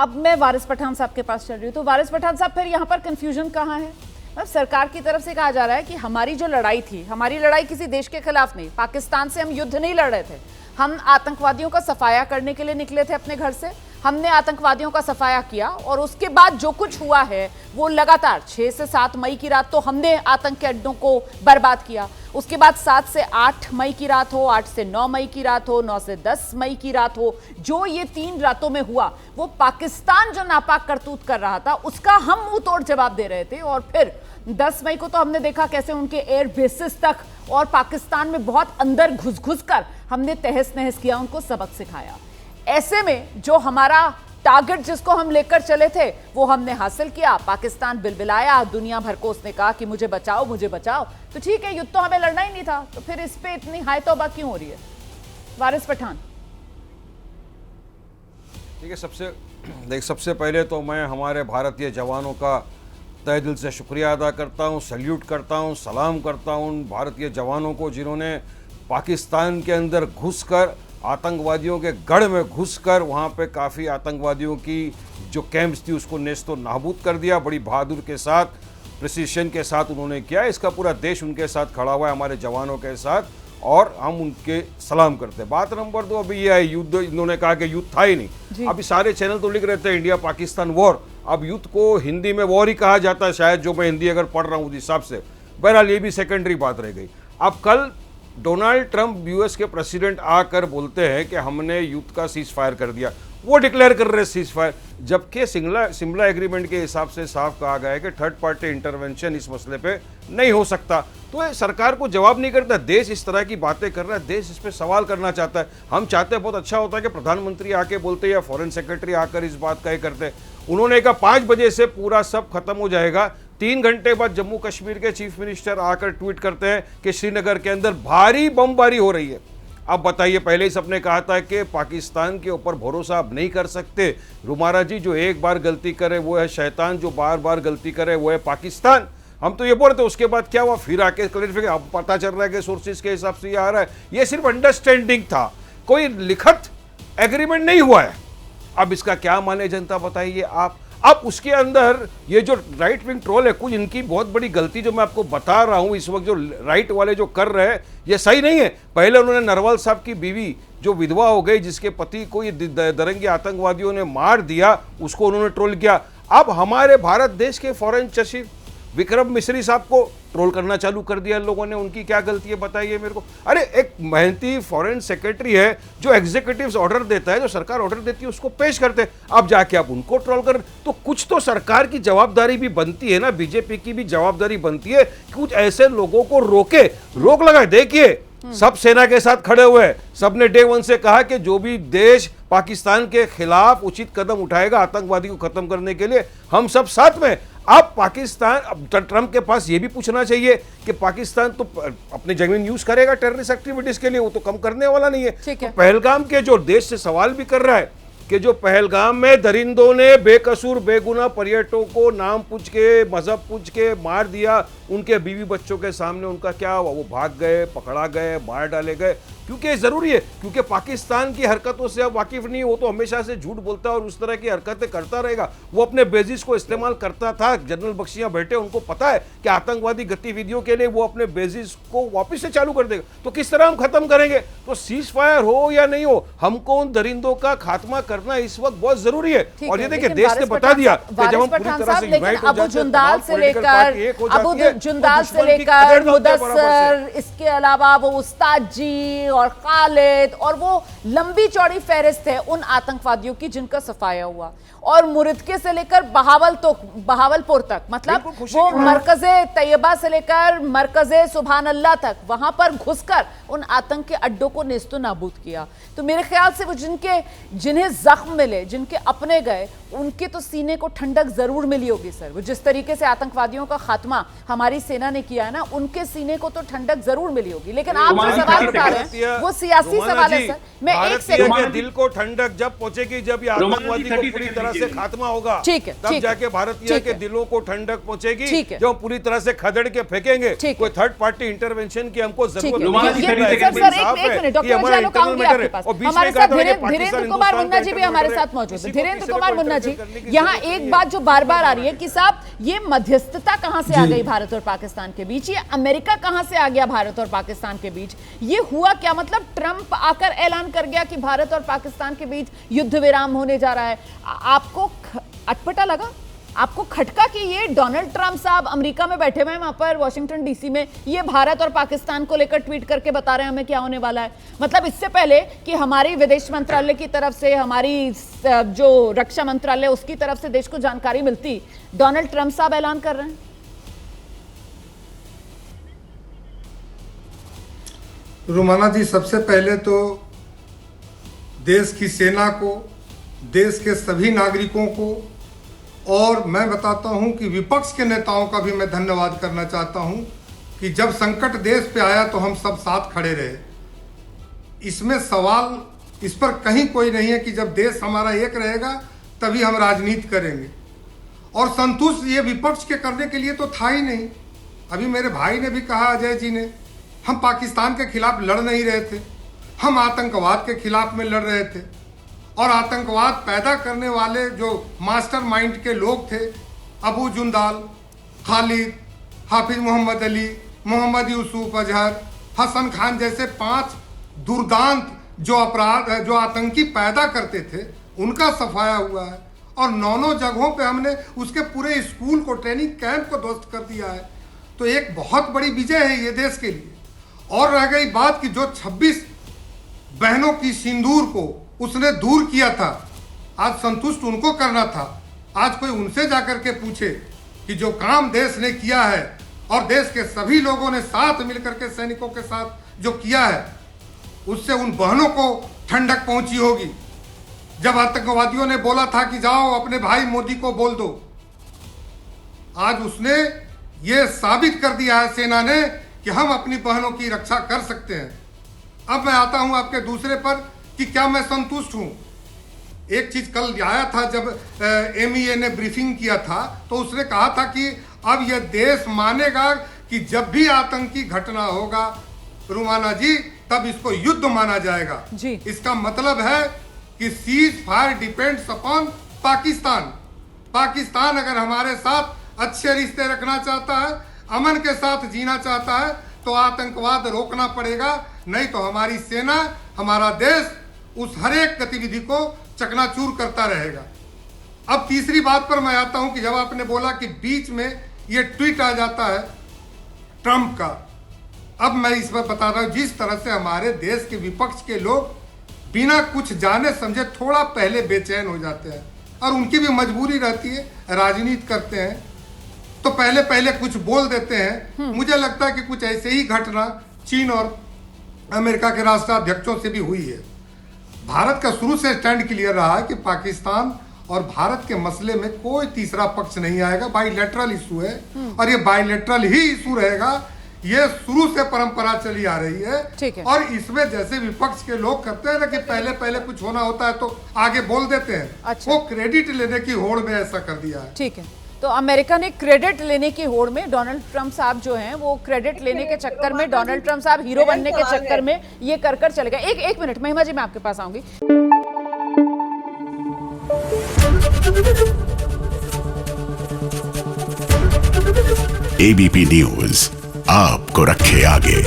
अब मैं वारिस पठान साहब के पास चल रही हूँ। तो वारिस पठान साहब, फिर यहाँ पर कंफ्यूजन कहाँ है? मतलब सरकार की तरफ से कहा जा रहा है कि हमारी जो लड़ाई थी, हमारी लड़ाई किसी देश के खिलाफ नहीं, पाकिस्तान से हम युद्ध नहीं लड़ रहे थे, हम आतंकवादियों का सफाया करने के लिए निकले थे अपने घर से, हमने आतंकवादियों का सफाया किया और उसके बाद जो कुछ हुआ है वो लगातार 6 से 7 मई की रात तो हमने आतंक के अड्डों को बर्बाद किया, उसके बाद 7 से 8 मई की रात हो, 8 से 9 मई की रात हो, 9 से 10 मई की रात हो, जो ये 3 रातों में हुआ वो पाकिस्तान जो नापाक करतूत कर रहा था उसका हम मुंह तोड़ जवाब दे रहे थे। और फिर 10 मई को तो हमने देखा कैसे उनके एयर बेसिस तक और पाकिस्तान में बहुत अंदर घुस घुस कर हमने तहस नहस किया, उनको सबक सिखाया। ऐसे में जो हमारा टारगेट जिसको हम लेकर चले थे वो हमने हासिल किया, पाकिस्तान बिलबिलाया, दुनिया भर को उसने कहा कि मुझे बचाओ मुझे बचाओ। तो ठीक है, युद्ध तो हमें लड़ना ही नहीं था, तो फिर इस पे इतनी हाय तौबा क्यों हो रही है? वारिस पठान। ठीक है, सबसे पहले तो मैं हमारे भारतीय जवानों का तहे दिल से शुक्रिया अदा करता हूं, सैल्यूट करता हूं, सलाम करता हूं भारतीय जवानों को जिन्होंने पाकिस्तान के अंदर घुसकर आतंकवादियों के गढ़ में घुसकर वहाँ पे काफ़ी आतंकवादियों की जो कैंप्स थी उसको नेस्तो नाबूद कर दिया। बड़ी बहादुर के साथ, प्रिसीशन के साथ उन्होंने किया। इसका पूरा देश उनके साथ खड़ा हुआ है, हमारे जवानों के साथ, और हम उनके सलाम करते हैं। बात नंबर 2 अभी ये है, युद्ध इन्होंने कहा कि युद्ध था ही नहीं। अभी सारे चैनल तो लिख रहे थे इंडिया पाकिस्तान वॉर, अब युद्ध को हिंदी में वॉर ही कहा जाता है शायद, जो मैं हिंदी अगर पढ़ रहा हूँ उस हिसाब से। बहरहाल ये भी सेकेंडरी बात रह गई। अब कल डोनाल्ड ट्रंप यूएस के प्रेसिडेंट आकर बोलते हैं कि हमने युद्ध का सीज फायर कर दिया, वो डिक्लेयर कर रहे सीज फायर, जबकि सिमला एग्रीमेंट के हिसाब से साफ कहा गया है कि थर्ड पार्टी इंटरवेंशन इस मसले पे नहीं हो सकता। तो ये सरकार को जवाब नहीं करता, देश इस तरह की बातें कर रहा है, देश इस पे सवाल करना चाहता है। हम चाहते हैं, बहुत अच्छा होता है कि प्रधानमंत्री आके बोलते या फॉरेन सेक्रेटरी आकर इस बात का ही करते। उन्होंने कहा 5 बजे से पूरा सब खत्म हो जाएगा। 3 घंटे बाद जम्मू कश्मीर के चीफ मिनिस्टर आकर ट्वीट करते हैं कि श्रीनगर के अंदर भारी बमबारी हो रही है। अब बताइए, पहले ही सबने कहा था कि पाकिस्तान के ऊपर भरोसा अब नहीं कर सकते। रुमारा जी, जो एक बार गलती करे वो है शैतान, जो बार बार गलती करे वो है पाकिस्तान। हम तो ये बोल रहे थे, उसके बाद क्या हुआ? फिर आके क्लैरिफिकेशन, अब पता चल रहा है कि सोर्सेज के हिसाब से ये आ रहा है, ये सिर्फ अंडरस्टैंडिंग था, कोई लिखित एग्रीमेंट नहीं हुआ है। अब इसका क्या माने जनता, बताइए आप। अब उसके अंदर ये जो राइट विंग ट्रोल है, कुछ इनकी बहुत बड़ी गलती जो मैं आपको बता रहा हूं इस वक्त, जो राइट वाले जो कर रहे हैं ये सही नहीं है। पहले उन्होंने नरवाल साहब की बीवी जो विधवा हो गई, जिसके पति को ये दरंगी आतंकवादियों ने मार दिया, उसको उन्होंने ट्रोल किया। अब हमारे भारत देश के फॉरेन सचिव विक्रम मिश्री साहब को ट्रोल करना चालू कर दिया लोगों ने। उनकी क्या गलती है बताइए मेरे को? अरे एक मेहनती फॉरेन सेक्रेटरी है जो एग्जीक्यूटिव्स ऑर्डर देता है, जो सरकार ऑर्डर देती है उसको पेश करते हैं, अब जाके आप उनको ट्रोल कर। तो कुछ तो सरकार की जवाबदारी भी बनती है ना, बीजेपी की भी जवाबदारी बनती है, कुछ ऐसे लोगों को रोके, रोक लगाए। देखिए सब सेना के साथ खड़े हुए हैं, सबने डे 1 से कहा कि जो भी देश पाकिस्तान के खिलाफ उचित कदम उठाएगा आतंकवादी को खत्म करने के लिए, हम सब साथ में। अब पाकिस्तान, अब ट्रंप के पास ये भी पूछना चाहिए कि पाकिस्तान तो अपनी जमीन यूज करेगा टेररिस्ट एक्टिविटीज के लिए, वो तो कम करने वाला नहीं है। तो पहलगाम के जो देश से सवाल भी कर रहा है कि जो पहलगाम में दरिंदों ने बेकसूर बेगुनाह पर्यटकों को नाम पूछ के, मजहब पूछ के मार दिया, उनके बीवी बच्चों के सामने उनका क्या हुआ? वो भाग गए, पकड़ा गए, मार डाले गए। क्योंकि जरूरी है, क्योंकि पाकिस्तान की हरकतों से अब वाकिफ नहीं, वो तो हमेशा से झूठ बोलता है और उस तरह की हरकतें करता रहेगा। वो अपने बेसिस को इस्तेमाल करता था, जनरल बख्शियां बैठे, उनको पता है कि आतंकवादी गतिविधियों के लिए वो अपने बेसिस को वापस से चालू कर देगा। तो किस तरह हम खत्म करेंगे? तो सीज फायर हो या नहीं हो, हमको उन दरिंदों का खात्मा करना इस वक्त बहुत जरूरी है। और ये देखिए, देश ने बता दिया कि जब हम पूरी तरह से यूनाइट हो जाते हैं, जुंदाल से लेकर मुदस्सर, इसके अलावा वो उस्ताद जी और खालिद, और वो लंबी चौड़ी फहरिस्त है उन आतंकवादियों की जिनका सफाया हुआ। और मुरिदके से लेकर बहावलपुर तक, मतलब वो मरकज़े तैयबा से लेकर मरकज़े सुभान अल्लाह तक, वहां पर घुसकर उन आतंक के अड्डों को नेस्तो नाबूद किया। तो मेरे ख्याल से वो जिन्हें जख्म मिले, जिनके अपने गए, उनके तो सीने को ठंडक जरूर मिली होगी सर। वो जिस तरीके से आतंकवादियों का खात्मा हमारी सेना ने किया है ना, उनके सीने को तो ठंडक जरूर मिली होगी। लेकिन आप जो सवाल उठा रहे हैं वो सियासी सवाल है सर। मैं एक भारतीय सेकंड के दिल को ठंडक जब पहुंचेगी, जब ये आतंकवादी को पूरी तरह से खात्मा होगा, ठीक है, तब ठीक है, जाके भारतीय ठीक के है, दिलों को ठंडक पहुंचेगी, ठीक है, जो पूरी तरह से खदेड़ के फेंकेंगे। ठीक कोई है, थर्ड पार्टी इंटरवेंशन की हमको ठीक जरूरत है। नहीं सर, एक मिनट, डॉक्टर उजाला आऊंगी आपके पास। हमारे साथ धीरेन्द्र कुमार मुन्ना जी भी हमारे साथ मौजूद है। धीरेन्द्र कुमार मुन्ना जी, यहाँ एक बात जो बार बार आ रही है कि साहब ये मध्यस्थता कहां से आ गई भारत और पाकिस्तान के बीच, ये अमेरिका कहां से आ गया भारत और पाकिस्तान के बीच, ये हुआ क्या? मतलब ट्रंप आकर ऐलान कर गया कि भारत और पाकिस्तान के बीच युद्ध विराम होने जा रहा है। आपको अटपटा लगा, आपको खटका कि ये डोनाल्ड ट्रंप साहब अमेरिका में बैठे हुए हैं, वहां पर वॉशिंगटन डीसी में, ये भारत और पाकिस्तान को लेकर ट्वीट करके बता रहे हैं हमें क्या होने वाला है? मतलब इससे पहले कि हमारी विदेश मंत्रालय की तरफ से, हमारी जो रक्षा मंत्रालय उसकी तरफ से देश को जानकारी मिलती, डोनाल्ड ट्रंप साहब ऐलान कर रहे हैं। रुमाना जी, सबसे पहले तो देश की सेना को, देश के सभी नागरिकों को, और मैं बताता हूं कि विपक्ष के नेताओं का भी मैं धन्यवाद करना चाहता हूं कि जब संकट देश पे आया तो हम सब साथ खड़े रहे। इसमें सवाल इस पर कहीं कोई नहीं है कि जब देश हमारा एक रहेगा तभी हम राजनीति करेंगे। और संतुष्ट ये विपक्ष के करने के लिए तो था ही नहीं। अभी मेरे भाई ने भी कहा, अजय जी ने, हम पाकिस्तान के खिलाफ लड़ नहीं रहे थे, हम आतंकवाद के खिलाफ में लड़ रहे थे। और आतंकवाद पैदा करने वाले जो मास्टरमाइंड के लोग थे, अबू जुंदाल, खालिद, हाफिज मोहम्मद अली, मोहम्मद यूसुफ अजहर, हसन खान जैसे 5 दुर्दांत जो आतंकी पैदा करते थे, उनका सफाया हुआ है। और 9 जगहों पे हमने उसके पूरे स्कूल को, ट्रेनिंग कैंप को ध्वस्त कर दिया है। तो एक बहुत बड़ी विजय है ये देश के लिए। और रह गई बात कि जो 26 बहनों की सिंदूर को उसने दूर किया था, आज संतुष्ट उनको करना था। आज कोई उनसे जाकर के पूछे कि जो काम देश ने किया है और देश के सभी लोगों ने साथ मिलकर के सैनिकों के साथ जो किया है, उससे उन बहनों को ठंडक पहुंची होगी। जब आतंकवादियों ने बोला था कि जाओ अपने भाई मोदी को बोल दो, आज उसने ये साबित कर दिया है सेना ने कि हम अपनी बहनों की रक्षा कर सकते हैं। अब मैं आता हूं आपके दूसरे पर कि क्या मैं संतुष्ट हूं। एक चीज कल आया था जब MEA ने ब्रीफिंग किया था, तो उसने कहा था कि अब यह देश मानेगा कि जब भी आतंकी घटना होगा रुमाना जी, तब इसको युद्ध माना जाएगा जी। इसका मतलब है कि cease fire depends upon Pakistan. Pakistan अगर हमारे साथ अच्छे रिश्ते रखना चाहता है, अमन के साथ जीना चाहता है, तो आतंकवाद रोकना पड़ेगा, नहीं तो हमारी सेना, हमारा देश उस हर एक गतिविधि को चकनाचूर करता रहेगा। अब तीसरी बात पर मैं आता हूं कि जब आपने बोला कि बीच में ये ट्वीट आ जाता है ट्रंप का, अब मैं इस पर बता रहा हूं, जिस तरह से हमारे देश के विपक्ष के लोग बिना कुछ जाने समझे थोड़ा पहले बेचैन हो जाते हैं, और उनकी भी मजबूरी रहती है, राजनीति करते हैं तो पहले पहले कुछ बोल देते हैं। मुझे लगता है कि कुछ ऐसे ही घटना चीन और अमेरिका के राष्ट्राध्यक्षों से भी हुई है। भारत का शुरू से स्टैंड क्लियर रहा है कि पाकिस्तान और भारत के मसले में कोई तीसरा पक्ष नहीं आएगा, बाइलेटरल इशू है, और ये बाइलेटरल ही इशू रहेगा। ये शुरू से परंपरा चली आ रही है। और इसमें जैसे विपक्ष के लोग करते हैं ना कि पहले पहले कुछ होना होता है तो आगे बोल देते हैं। अच्छा। वो क्रेडिट लेने की होड़ में ऐसा कर दिया है। ठीक है, तो अमेरिका ने क्रेडिट लेने की होड़ में, डोनाल्ड ट्रंप साहब जो हैं वो क्रेडिट लेने के चक्कर में, डोनाल्ड ट्रंप साहब हीरो बनने के चक्कर में ये कर चले गए। एक मिनट महिमा जी, मैं आपके पास आऊंगी। ABP न्यूज आपको रखे आगे।